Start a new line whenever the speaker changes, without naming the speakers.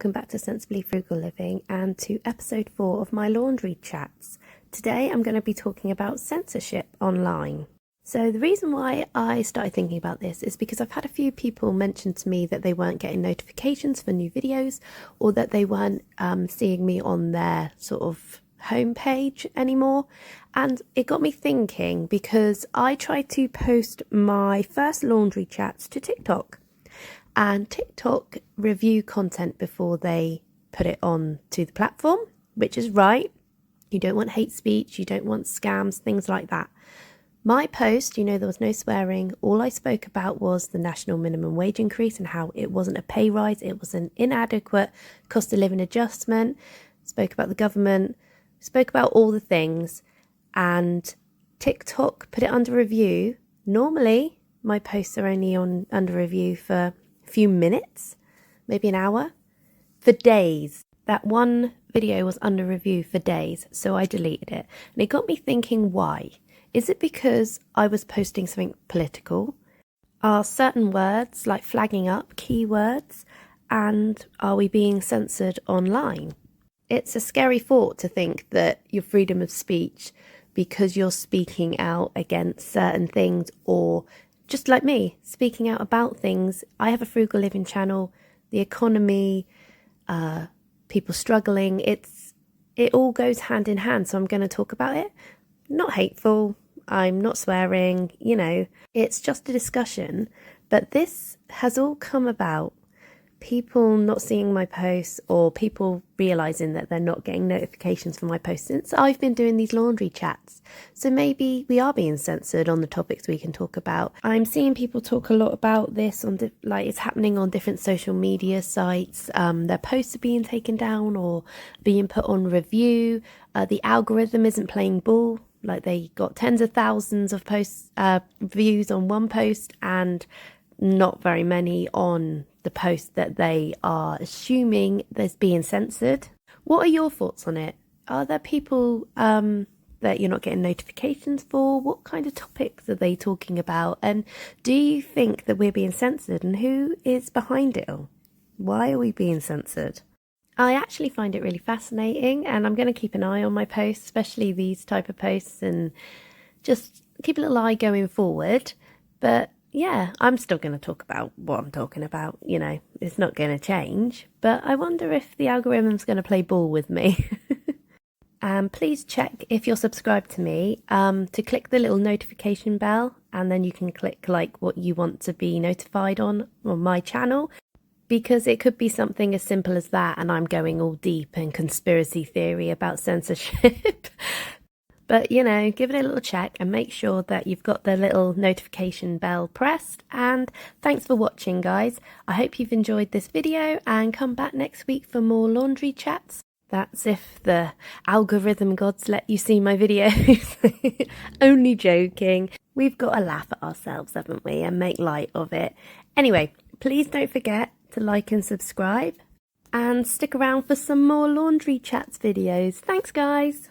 welcome back to Sensibly Frugal Living and to episode 4 of my laundry chats. Today I'm going to be talking about censorship online. So the reason why I started thinking about this is because I've had a few people mention to me that they weren't getting notifications for new videos, or that they weren't seeing me on their sort of homepage anymore. And it got me thinking, because I tried to post my first laundry chats to TikTok. And TikTok review content before they put it on to the platform, which is right. You don't want hate speech, you don't want scams, things like that. My post, there was no swearing. All I spoke about was the national minimum wage increase and how it wasn't a pay rise, it was an inadequate cost of living adjustment. Spoke about the government, spoke about all the things, and TikTok put it under review. Normally, my posts are only under review for few minutes, maybe an hour, for days. That one video was under review for days, so I deleted it. And it got me thinking, why? Is it because I was posting something political? Are certain words like flagging up keywords? And are we being censored online? It's a scary thought to think that your freedom of speech, because you're speaking out against certain things, or just like me, speaking out about things. I have a frugal living channel, the economy, people struggling. It all goes hand in hand. So I'm going to talk about it. Not hateful. I'm not swearing. It's just a discussion. But this has all come about people not seeing my posts, or people realising that they're not getting notifications for my posts since I've been doing these laundry chats. So maybe we are being censored on the topics we can talk about. I'm seeing people talk a lot about this on it's happening on different social media sites. Their posts are being taken down or being put on review. The algorithm isn't playing ball. Like, they got tens of thousands of posts, views on one post, and not very many on the post that they are assuming there's being censored. What are your thoughts on it? Are there people that you're not getting notifications for? What kind of topics are they talking about? And do you think that we're being censored, and who is behind it all? Why are we being censored? I actually find it really fascinating, and I'm going to keep an eye on my posts, especially these type of posts, and just keep a little eye going forward. But yeah, I'm still going to talk about what I'm talking about. It's not going to change. But I wonder if the algorithm's going to play ball with me. Please check if you're subscribed to me to click the little notification bell, and then you can click like what you want to be notified on my channel, because it could be something as simple as that, and I'm going all deep and conspiracy theory about censorship. But, give it a little check and make sure that you've got the little notification bell pressed. And thanks for watching, guys. I hope you've enjoyed this video, and come back next week for more laundry chats. That's if the algorithm gods let you see my videos. Only joking. We've got to laugh at ourselves, haven't we, and make light of it. Anyway, please don't forget to like and subscribe, and stick around for some more laundry chats videos. Thanks, guys.